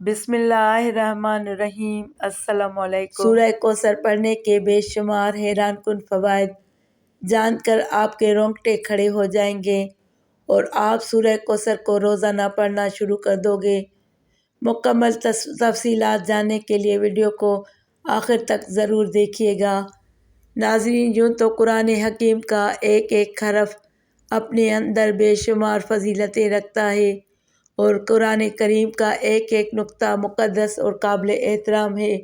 بسم اللہ الرحمن الرحیم۔ السلام علیکم۔ سورہ کوثر پڑھنے کے بے شمار حیران کن فوائد جان کر آپ کے رونگٹے کھڑے ہو جائیں گے اور آپ سورہ کوثر کو روزانہ پڑھنا شروع کر دو گے۔ مکمل تفصیلات جاننے کے لیے ویڈیو کو آخر تک ضرور دیکھیے گا۔ ناظرین، یوں تو قرآن حکیم کا ایک ایک حرف اپنے اندر بے شمار فضیلتیں رکھتا ہے اور قرآن کریم کا ایک ایک نقطہ مقدس اور قابل احترام ہے،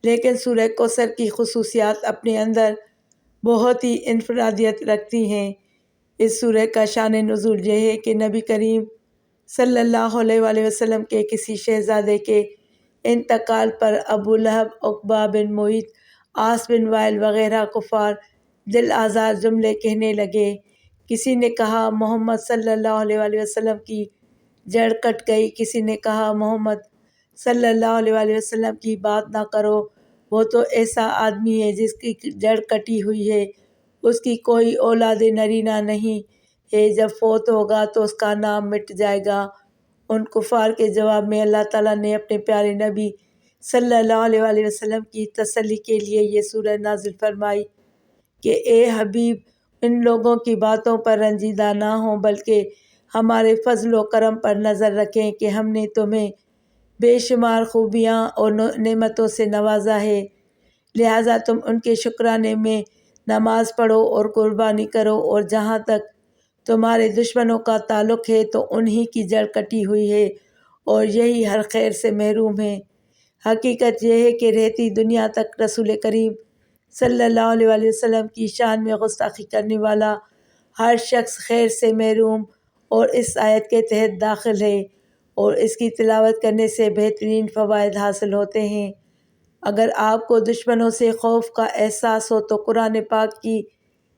لیکن سورہ کوثر کی خصوصیات اپنے اندر بہت ہی انفرادیت رکھتی ہیں۔ اس سورہ کا شان نزول یہ ہے کہ نبی کریم صلی اللہ علیہ وآلہ وسلم کے کسی شہزادے کے انتقال پر ابو لہب، عقبہ بن معیط، عاص بن وائل وغیرہ کفار دل آزار جملے کہنے لگے۔ کسی نے کہا محمد صلی اللہ علیہ وآلہ وسلم کی جڑ کٹ گئی، کسی نے کہا محمد صلی اللہ علیہ وآلہ وسلم کی بات نہ کرو، وہ تو ایسا آدمی ہے جس کی جڑ کٹی ہوئی ہے، اس کی کوئی اولاد نرینہ نہیں ہے، جب فوت ہوگا تو اس کا نام مٹ جائے گا۔ ان کفار کے جواب میں اللہ تعالیٰ نے اپنے پیارے نبی صلی اللہ علیہ وآلہ وسلم کی تسلی کے لیے یہ سورہ نازل فرمائی کہ اے حبیب، ان لوگوں کی باتوں پر رنجیدہ نہ ہوں، بلکہ ہمارے فضل و کرم پر نظر رکھیں کہ ہم نے تمہیں بے شمار خوبیاں اور نعمتوں سے نوازا ہے، لہٰذا تم ان کے شکرانے میں نماز پڑھو اور قربانی کرو، اور جہاں تک تمہارے دشمنوں کا تعلق ہے تو انہی کی جڑ کٹی ہوئی ہے اور یہی ہر خیر سے محروم ہیں۔ حقیقت یہ ہے کہ رہتی دنیا تک رسول کریم صلی اللہ علیہ وآلہ وسلم کی شان میں گستاخی کرنے والا ہر شخص خیر سے محروم اور اس آیت کے تحت داخل ہے، اور اس کی تلاوت کرنے سے بہترین فوائد حاصل ہوتے ہیں۔ اگر آپ کو دشمنوں سے خوف کا احساس ہو تو قرآن پاک کی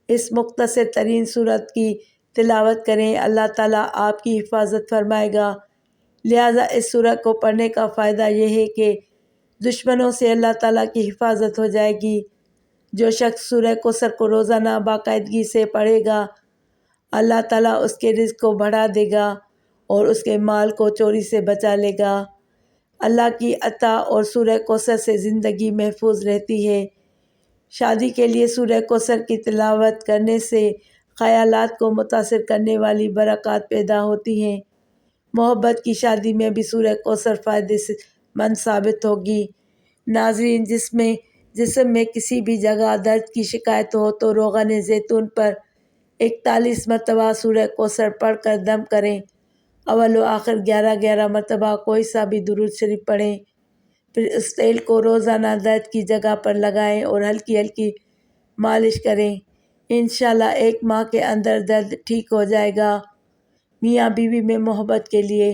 اس مختصر ترین صورت کی تلاوت کریں، اللہ تعالیٰ آپ کی حفاظت فرمائے گا۔ لہٰذا اس سورت کو پڑھنے کا فائدہ یہ ہے کہ دشمنوں سے اللہ تعالیٰ کی حفاظت ہو جائے گی۔ جو شخص سورہ کوثر کو روزانہ باقاعدگی سے پڑھے گا، اللہ تعالیٰ اس کے رزق کو بڑھا دے گا اور اس کے مال کو چوری سے بچا لے گا۔ اللہ کی عطا اور سورہ کوثر سے زندگی محفوظ رہتی ہے۔ شادی کے لیے سورہ کوثر کی تلاوت کرنے سے خیالات کو متاثر کرنے والی برکات پیدا ہوتی ہیں۔ محبت کی شادی میں بھی سورہ کوثر فائدہ مند ثابت ہوگی۔ ناظرین، جسم میں کسی بھی جگہ درد کی شکایت ہو تو روغن زیتون پر 41 مرتبہ سورہ کوثر پڑھ کر دم کریں، اول و آخر 11 مرتبہ کوئی سا بھی درود شریف پڑھیں، پھر اس تیل کو روزانہ درد کی جگہ پر لگائیں اور ہلکی ہلکی مالش کریں۔ انشاءاللہ 1 ماہ کے اندر درد ٹھیک ہو جائے گا۔ میاں بیوی میں محبت کے لیے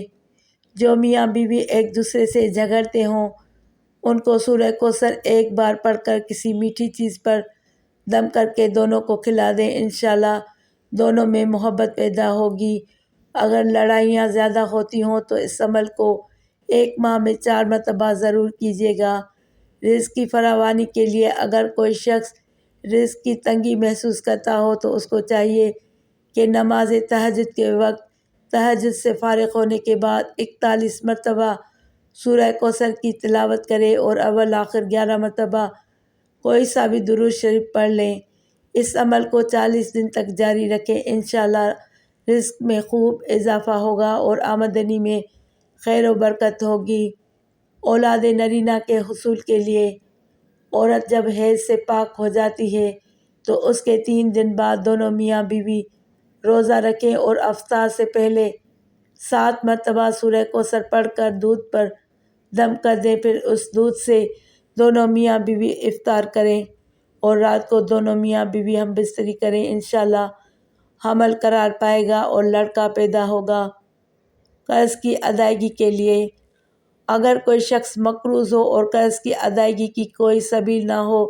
جو میاں بیوی ایک دوسرے سے جھگڑتے ہوں، ان کو سورہ کوثر ایک بار پڑھ کر کسی میٹھی چیز پر دم کر کے دونوں کو کھلا دیں، انشاءاللہ دونوں میں محبت پیدا ہوگی۔ اگر لڑائیاں زیادہ ہوتی ہوں تو اس عمل کو 1 ماہ میں 4 مرتبہ ضرور کیجیے گا۔ رزق کی فراوانی کے لیے اگر کوئی شخص رزق کی تنگی محسوس کرتا ہو تو اس کو چاہیے کہ نماز تہجد کے وقت تہجد سے فارغ ہونے کے بعد 41 مرتبہ سورہ کوثر کی تلاوت کرے اور اول آخر 11 مرتبہ کوئی سا بھی درود شریف پڑھ لیں۔ اس عمل کو 40 دن تک جاری رکھیں، انشاءاللہ رزق میں خوب اضافہ ہوگا اور آمدنی میں خیر و برکت ہوگی۔ اولاد نرینہ کے حصول کے لیے عورت جب حیض سے پاک ہو جاتی ہے تو اس کے 3 دن بعد دونوں میاں بیوی روزہ رکھیں اور افطار سے پہلے 7 مرتبہ سورہ کوثر پڑھ کر دودھ پر دم کر دیں، پھر اس دودھ سے دونوں میاں بیوی افطار کریں اور رات کو دونوں میاں بیوی ہم بستری کریں، انشاءاللہ حمل قرار پائے گا اور لڑکا پیدا ہوگا۔ قرض کی ادائیگی کے لیے اگر کوئی شخص مقروض ہو اور قرض کی ادائیگی کی کوئی سبیل نہ ہو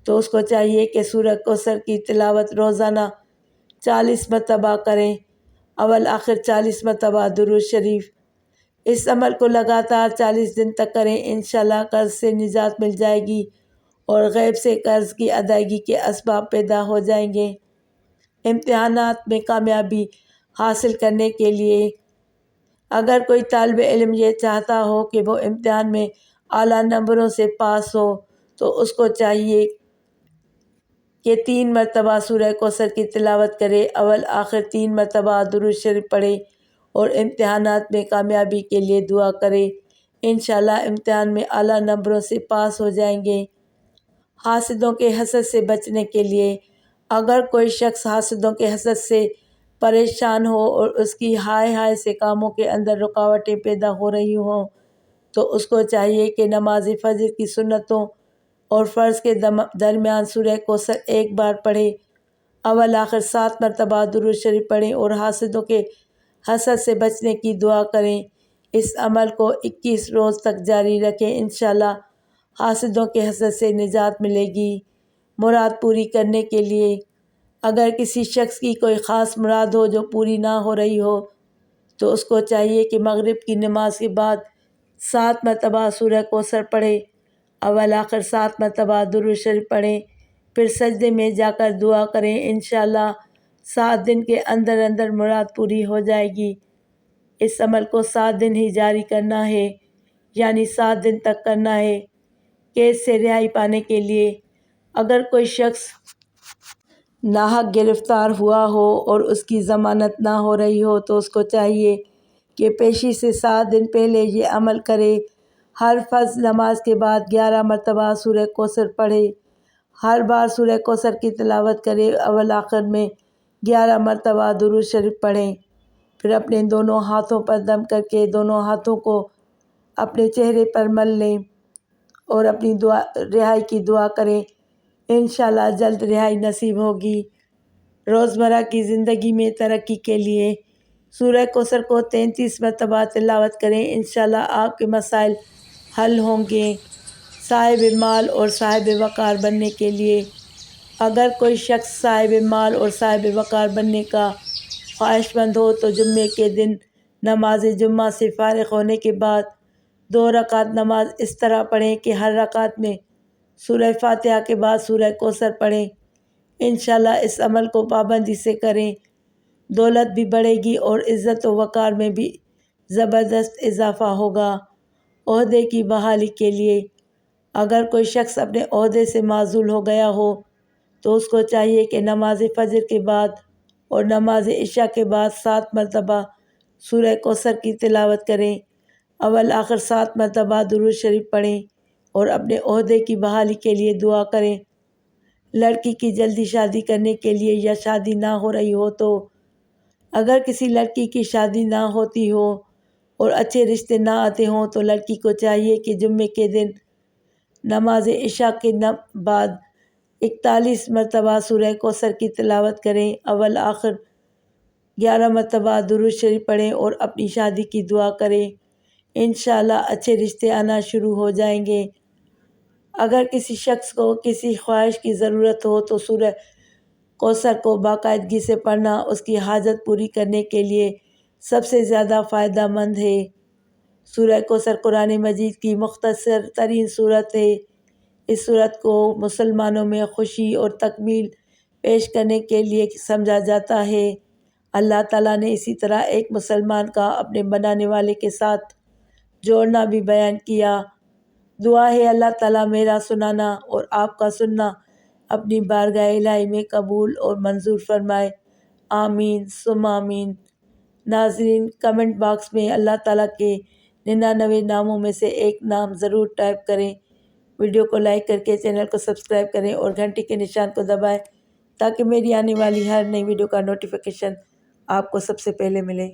تو اس کو چاہیے کہ سورہ کوثر کی تلاوت روزانہ 40 مرتبہ کریں، اول آخر 40 مرتبہ درود شریف۔ اس عمل کو لگاتار 40 دن تک کریں، انشاءاللہ قرض سے نجات مل جائے گی اور غیب سے قرض کی ادائیگی کے اسباب پیدا ہو جائیں گے۔ امتحانات میں کامیابی حاصل کرنے کے لیے اگر کوئی طالب علم یہ چاہتا ہو کہ وہ امتحان میں اعلیٰ نمبروں سے پاس ہو تو اس کو چاہیے کہ 3 مرتبہ سورہ کوثر کی تلاوت کرے، اول آخر 3 مرتبہ درود شریف پڑھے اور امتحانات میں کامیابی کے لیے دعا کرے۔ انشاءاللہ امتحان میں اعلیٰ نمبروں سے پاس ہو جائیں گے۔ حاسدوں کے حسد سے بچنے کے لیے اگر کوئی شخص حاسدوں کے حسد سے پریشان ہو اور اس کی ہائے سے کاموں کے اندر رکاوٹیں پیدا ہو رہی ہوں تو اس کو چاہیے کہ نماز فجر کی سنتوں اور فرض کے درمیان سورہ کوثر 1 بار پڑھے، اول آخر 7 مرتبہ درود شریف پڑھیں اور حاسدوں کے حسد سے بچنے کی دعا کریں۔ اس عمل کو 21 روز تک جاری رکھیں، انشاءاللہ حاسدوں کے حسد سے نجات ملے گی۔ مراد پوری کرنے کے لیے اگر کسی شخص کی کوئی خاص مراد ہو جو پوری نہ ہو رہی ہو تو اس کو چاہیے کہ مغرب کی نماز کے بعد 7 مرتبہ سورہ کوثر پڑھے، اول آخر 7 مرتبہ درود شریف پڑھیں، پھر سجدے میں جا کر دعا کریں، انشاءاللہ 7 دن کے اندر اندر مراد پوری ہو جائے گی۔ اس عمل کو 7 دن ہی جاری کرنا ہے، یعنی 7 دن تک کرنا ہے۔ قید سے رہائی پانے کے لیے اگر کوئی شخص ناحق گرفتار ہوا ہو اور اس کی ضمانت نہ ہو رہی ہو تو اس کو چاہیے کہ پیشی سے 7 دن پہلے یہ عمل کرے، ہر فرض نماز کے بعد 11 مرتبہ سورہ کوثر پڑھے، ہر بار سورہ کوثر کی تلاوت کرے، اول آخر میں 11 مرتبہ درود شریف پڑھیں، پھر اپنے دونوں ہاتھوں پر دم کر کے دونوں ہاتھوں کو اپنے چہرے پر مل لیں اور اپنی رہائی کی دعا کریں، انشاءاللہ جلد رہائی نصیب ہوگی۔ روزمرہ کی زندگی میں ترقی کے لیے سورہ کوثر کو 33 مرتبہ تلاوت کریں، انشاءاللہ آپ کے مسائل حل ہوں گے۔ صاحب مال اور صاحب وقار بننے کے لیے اگر کوئی شخص صاحب مال اور صاحب وقار بننے کا خواہش مند ہو تو جمعے کے دن نماز جمعہ سے فارغ ہونے کے بعد 2 رکعت نماز اس طرح پڑھیں کہ ہر رکعت میں سورہ فاتحہ کے بعد سورہ کوثر پڑھیں، انشاءاللہ اس عمل کو پابندی سے کریں، دولت بھی بڑھے گی اور عزت و وقار میں بھی زبردست اضافہ ہوگا۔ عہدے کی بحالی کے لیے اگر کوئی شخص اپنے عہدے سے معزول ہو گیا ہو تو اس کو چاہیے کہ نماز فجر کے بعد اور نماز عشاء کے بعد 7 مرتبہ سورہ کوثر کی تلاوت کریں، اول آخر 7 مرتبہ درود شریف پڑھیں اور اپنے عہدے کی بحالی کے لیے دعا کریں۔ لڑکی کی جلدی شادی کرنے کے لیے یا شادی نہ ہو رہی ہو تو اگر کسی لڑکی کی شادی نہ ہوتی ہو اور اچھے رشتے نہ آتے ہوں تو لڑکی کو چاہیے کہ جمعے کے دن نماز عشاء کے بعد 41 مرتبہ سورہ کوثر کی تلاوت کریں، اول آخر 11 مرتبہ درود شریف پڑھیں اور اپنی شادی کی دعا کریں، انشاءاللہ اچھے رشتے آنا شروع ہو جائیں گے۔ اگر کسی شخص کو کسی خواہش کی ضرورت ہو تو سورہ کوثر کو باقاعدگی سے پڑھنا اس کی حاجت پوری کرنے کے لیے سب سے زیادہ فائدہ مند ہے۔ سورہ کوثر قرآن مجید کی مختصر ترین صورت ہے۔ اس صورت کو مسلمانوں میں خوشی اور تکمیل پیش کرنے کے لیے سمجھا جاتا ہے۔ اللہ تعالیٰ نے اسی طرح ایک مسلمان کا اپنے بنانے والے کے ساتھ جوڑنا بھی بیان کیا۔ دعا ہے اللہ تعالیٰ میرا سنانا اور آپ کا سننا اپنی بارگاہ الہی میں قبول اور منظور فرمائے، آمین ثم آمین۔ ناظرین، کمنٹ باکس میں اللہ تعالیٰ کے 99 ناموں میں سے ایک نام ضرور ٹائپ کریں، ویڈیو کو لائک کر کے چینل کو سبسکرائب کریں اور گھنٹی کے نشان کو دبائیں تاکہ میری آنے والی ہر نئی ویڈیو کا نوٹیفیکیشن آپ کو سب سے پہلے ملے۔